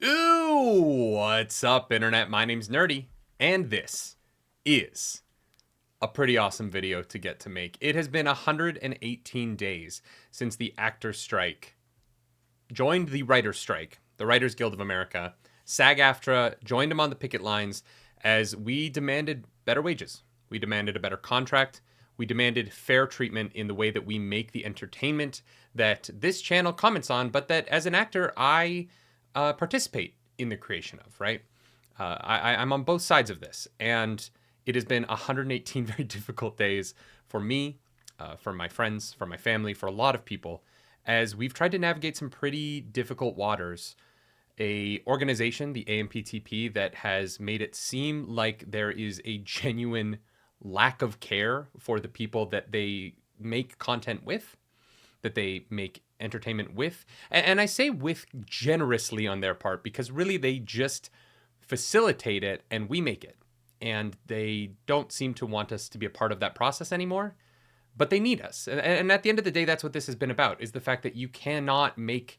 Ooh, what's up, Internet? My name's Nerdy, and this is a pretty awesome video to get to make. It has been 118 days since the actor strike joined the writer's strike, the Writers Guild of America. SAG-AFTRA joined them on the picket lines as we demanded better wages. We demanded a better contract. We demanded fair treatment in the way that we make the entertainment that this channel comments on, but that as an actor, I participate in the creation of, right? I'm on both sides of this. And it has been 118 very difficult days for me, for my friends, for my family, for a lot of people, as we've tried to navigate some pretty difficult waters. A organization, the AMPTP, that has made it seem like there is a genuine lack of care for the people that they make content with, that they make entertainment with. And I say with generously on their part, because really they just facilitate it and we make it. And they don't seem to want us to be a part of that process anymore, but they need us. And at the end of the day, that's what this has been about, is the fact that you cannot make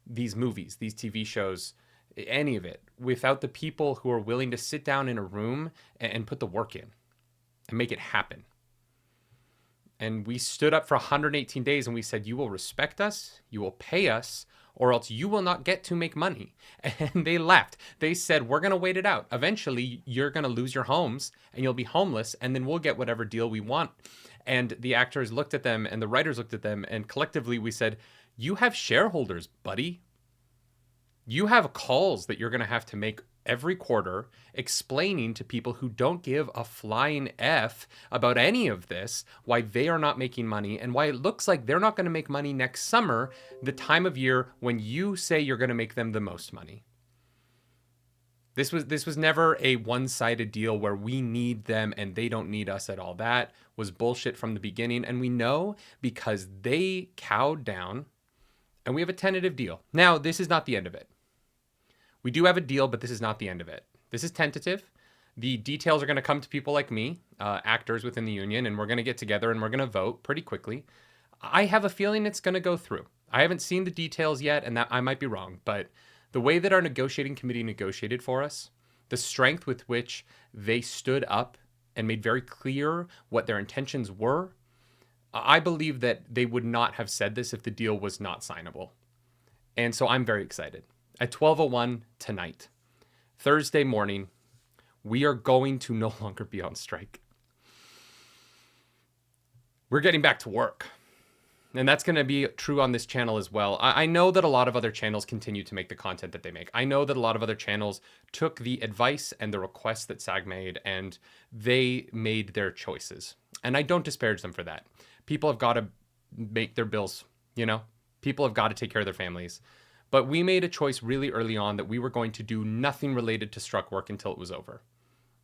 these movies, these TV shows, any of it, without the people who are willing to sit down in a room and put the work in and make it happen. And we stood up for 118 days and we said, you will respect us, you will pay us, or else you will not get to make money. And they left. They said, we're going to wait it out. Eventually, you're going to lose your homes and you'll be homeless, and then we'll get whatever deal we want. And the actors looked at them and the writers looked at them, and collectively we said, you have shareholders, buddy. You have calls that you're going to have to make every quarter explaining to people who don't give a flying F about any of this why they are not making money, and why it looks like they're not going to make money next summer, the time of year when you say you're going to make them the most money. This was never a one-sided deal where we need them and they don't need us at all. That was bullshit from the beginning, and we know because they cowed down, and we have a tentative deal. Now, this is not the end of it. We do have a deal, but this is not the end of it. This is tentative. The details are going to come to people like me, actors within the union, and we're going to get together and we're going to vote pretty quickly. I have a feeling it's going to go through. I haven't seen the details yet, and that I might be wrong, but the way that our negotiating committee negotiated for us, the strength with which they stood up and made very clear what their intentions were, I believe that they would not have said this if the deal was not signable. And so I'm very excited. At 12:01 tonight, Thursday morning, we are going to no longer be on strike. We're getting back to work. And that's going to be true on this channel as well. I know that a lot of other channels continue to make the content that they make. I know that a lot of other channels took the advice and the requests that SAG made, and they made their choices. And I don't disparage them for that. People have got to make their bills, you know? People have got to take care of their families. But we made a choice really early on that we were going to do nothing related to struck work until it was over.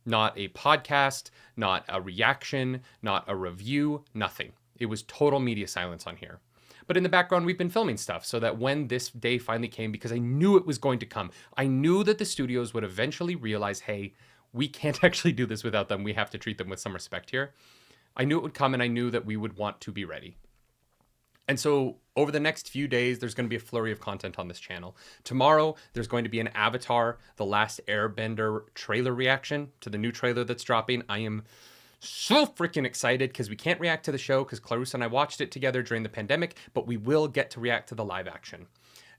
Not a podcast, not a reaction, not a review, nothing. It was total media silence on here. But in the background, we've been filming stuff so that when this day finally came, because I knew it was going to come, I knew that the studios would eventually realize, hey, we can't actually do this without them. We have to treat them with some respect here. I knew it would come, and I knew that we would want to be ready. And so over the next few days, there's going to be a flurry of content on this channel. Tomorrow, there's going to be an Avatar, The Last Airbender trailer reaction to the new trailer that's dropping. I am so freaking excited because we can't react to the show because Clarissa and I watched it together during the pandemic, but we will get to react to the live action.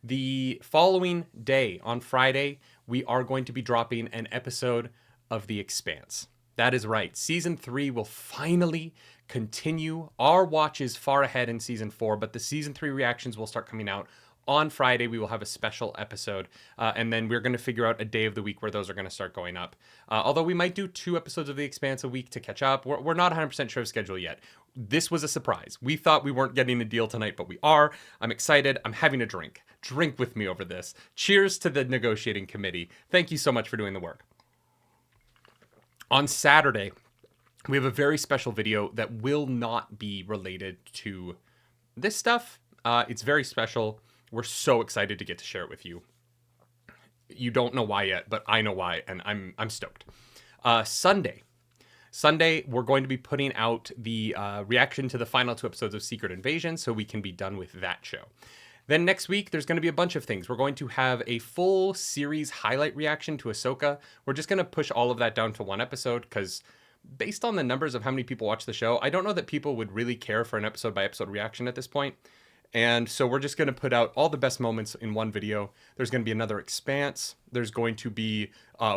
The following day, on Friday, we are going to be dropping an episode of The Expanse. That is right. Season 3 will finally continue. Our watch is far ahead in Season 4, but the Season 3 reactions will start coming out on Friday. We will have a special episode, and then we're going to figure out a day of the week where those are going to start going up. Although we might do 2 episodes of The Expanse a week to catch up. We're not 100% sure of schedule yet. This was a surprise. We thought we weren't getting a deal tonight, but we are. I'm excited. I'm having a drink. Drink with me over this. Cheers to the negotiating committee. Thank you so much for doing the work. On Saturday, we have a very special video that will not be related to this stuff. It's very special. We're so excited to get to share it with you. You don't know why yet, but I know why, and I'm stoked. Sunday, we're going to be putting out the reaction to the final 2 episodes of Secret Invasion, so we can be done with that show. Then next week, there's going to be a bunch of things. We're going to have a full series highlight reaction to Ahsoka. We're just going to push all of that down to one episode because based on the numbers of how many people watch the show, I don't know that people would really care for an episode by episode reaction at this point. And so we're just going to put out all the best moments in one video. There's going to be another Expanse. There's going to be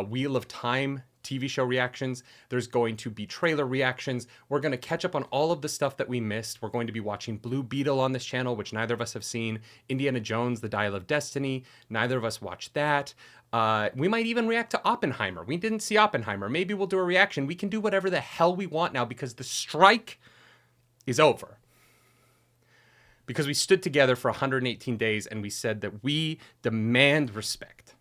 Wheel of Time TV show reactions. There's going to be trailer reactions. We're going to catch up on all of the stuff that we missed. We're going to be watching Blue Beetle on this channel, which neither of us have seen. Indiana Jones, The Dial of Destiny. Neither of us watched that. We might even react to Oppenheimer. We didn't see Oppenheimer. Maybe we'll do a reaction. We can do whatever the hell we want now because the strike is over. Because we stood together for 118 days and we said that we demand respect.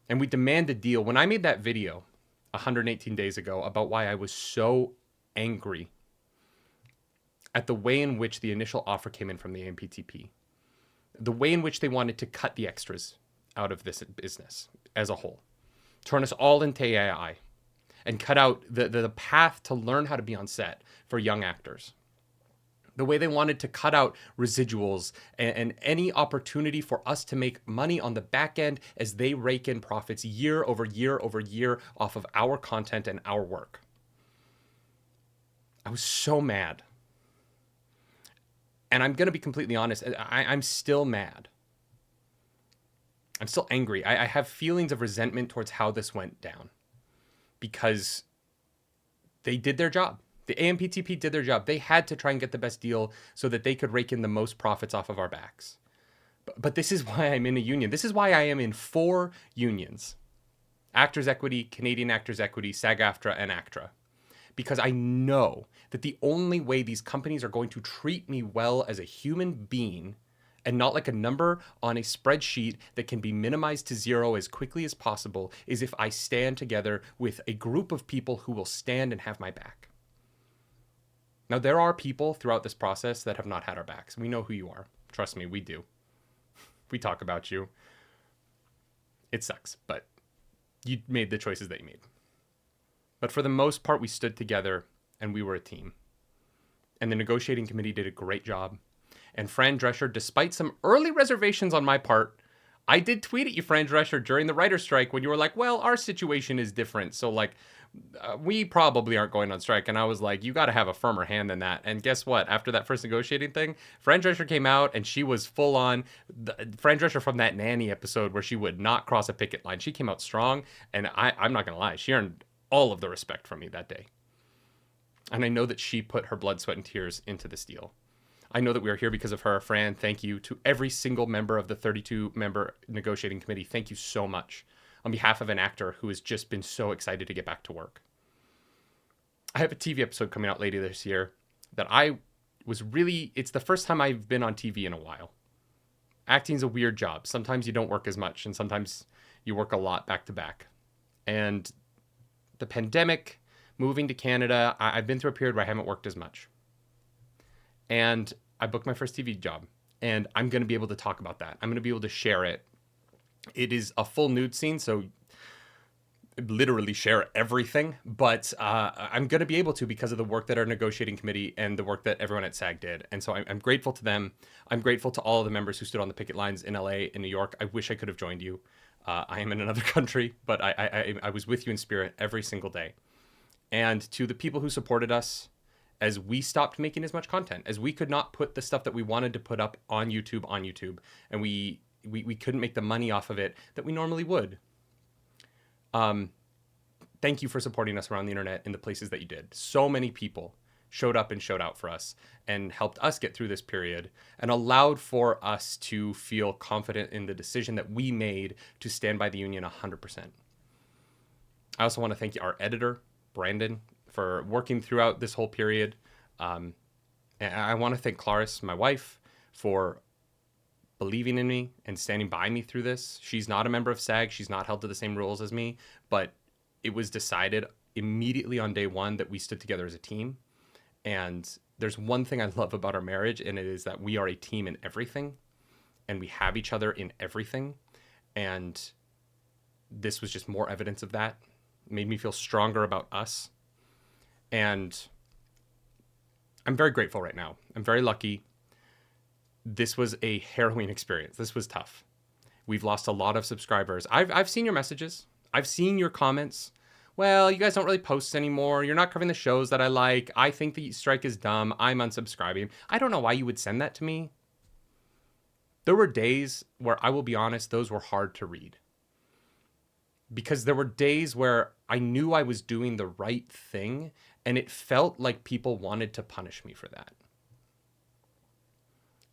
And we demand a deal. When I made that video 118 days ago about why I was so angry at the way in which the initial offer came in from the AMPTP, the way in which they wanted to cut the extras out of this business as a whole, turn us all into AI, and cut out the path to learn how to be on set for young actors. The way they wanted to cut out residuals and any opportunity for us to make money on the back end as they rake in profits year over year over year off of our content and our work. I was so mad. And I'm going to be completely honest, I'm still mad. I'm still angry. I have feelings of resentment towards how this went down because they did their job. The AMPTP did their job. They had to try and get the best deal so that they could rake in the most profits off of our backs. But this is why I'm in a union. This is why I am in 4 unions. Actors Equity, Canadian Actors Equity, SAG-AFTRA, and ACTRA. Because I know that the only way these companies are going to treat me well as a human being and not like a number on a spreadsheet that can be minimized to 0 as quickly as possible is if I stand together with a group of people who will stand and have my back. Now, there are people throughout this process that have not had our backs. We know who you are. Trust me, we do. We talk about you. It sucks, but you made the choices that you made. But for the most part, we stood together and we were a team. And the negotiating committee did a great job. And Fran Drescher, despite some early reservations on my part, I did tweet at you, Fran Drescher, during the writer's strike when you were like, well, our situation is different. So like, we probably aren't going on strike. And I was like, you got to have a firmer hand than that. And guess what? After that first negotiating thing, Fran Drescher came out and she was full on. Fran Drescher from that Nanny episode where she would not cross a picket line. She came out strong. And I'm not going to lie. She earned all of the respect from me that day. And I know that she put her blood, sweat, and tears into this deal. I know that we are here because of her. Fran, thank you to every single member of the 32-member negotiating committee. Thank you so much on behalf of an actor who has just been so excited to get back to work. I have a TV episode coming out later this year that it's the first time I've been on TV in a while. Acting's a weird job. Sometimes you don't work as much, and sometimes you work a lot back to back. And the pandemic, moving to Canada, I've been through a period where I haven't worked as much. And I booked my first TV job, and I'm going to be able to talk about that. I'm going to be able to share it. It is a full nude scene, so literally share everything, but I'm going to be able to because of the work that our negotiating committee and the work that everyone at SAG did. And so I'm grateful to them. I'm grateful to all of the members who stood on the picket lines in LA, in New York. I wish I could have joined you. I am in another country, but I was with you in spirit every single day. And to the people who supported us, as we stopped making as much content, as we could not put the stuff that we wanted to put up on YouTube, and we couldn't make the money off of it that we normally would. Thank you for supporting us around the internet in the places that you did. So many people showed up and showed out for us and helped us get through this period and allowed for us to feel confident in the decision that we made to stand by the union 100%. I also want to thank our editor, Brandon, for working throughout this whole period. And I want to thank Clarice, my wife, for believing in me and standing by me through this. She's not a member of SAG. She's not held to the same rules as me, but it was decided immediately on day one that we stood together as a team. And there's one thing I love about our marriage, and it is that we are a team in everything, and we have each other in everything. And this was just more evidence of that. It made me feel stronger about us. And I'm very grateful right now. I'm very lucky. this was a harrowing experience. This was tough. We've lost a lot of subscribers. I've seen your messages. I've seen your comments. Well, you guys don't really post anymore. You're not covering the shows that I like. I think the strike is dumb. I'm unsubscribing. I don't know why you would send that to me. There were days where, I will be honest, those were hard to read. Because there were days where I knew I was doing the right thing, and it felt like people wanted to punish me for that.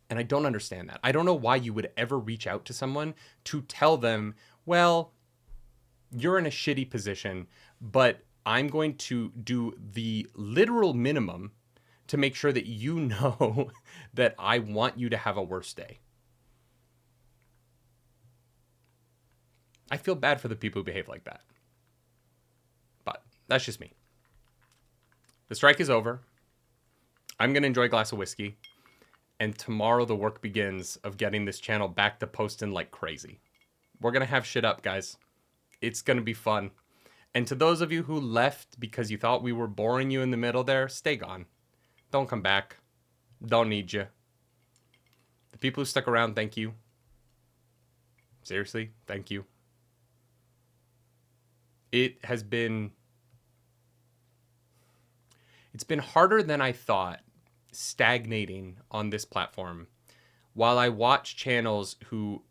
And I don't understand that. I don't know why you would ever reach out to someone to tell them, well, you're in a shitty position, but I'm going to do the literal minimum to make sure that you know that I want you to have a worse day. I feel bad for the people who behave like that. But that's just me. The strike is over. I'm going to enjoy a glass of whiskey. And tomorrow the work begins of getting this channel back to posting like crazy. We're going to have shit up, guys. It's going to be fun. And to those of you who left because you thought we were boring you in the middle there, stay gone. Don't come back. Don't need you. The people who stuck around, thank you. Seriously, thank you. It's been harder than I thought stagnating on this platform while I watch channels who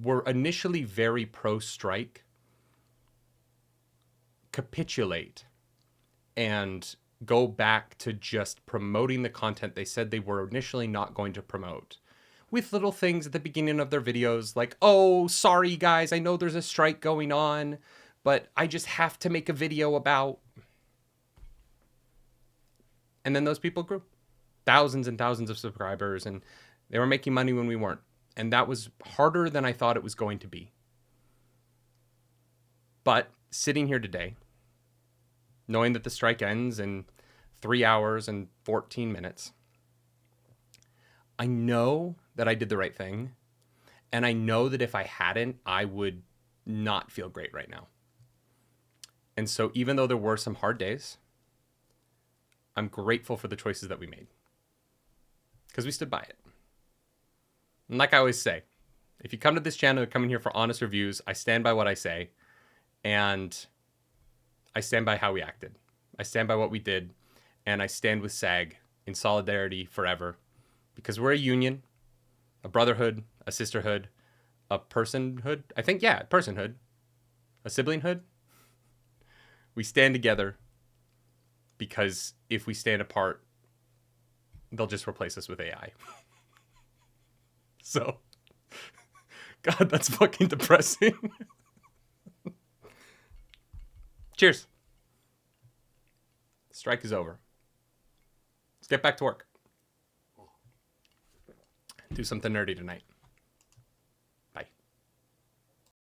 were initially very pro-strike capitulate and go back to just promoting the content they said they were initially not going to promote, with little things at the beginning of their videos like, oh, sorry guys, I know there's a strike going on, but I just have to make a video about. And then those people grew. Thousands and thousands of subscribers, and they were making money when we weren't. And that was harder than I thought it was going to be. But sitting here today, knowing that the strike ends in 3 hours and 14 minutes, I know that I did the right thing. And I know that if I hadn't, I would not feel great right now. And so even though there were some hard days, I'm grateful for the choices that we made. Because we stood by it. And like I always say, if you come to this channel, you're coming here for honest reviews, I stand by what I say. And I stand by how we acted. I stand by what we did. And I stand with SAG in solidarity forever. Because we're a union, a brotherhood, a sisterhood, a personhood. I think, yeah, personhood. A siblinghood. We stand together because if we stand apart, they'll just replace us with AI. So, God, that's fucking depressing. Cheers. Strike is over. Let's get back to work. Do something nerdy tonight.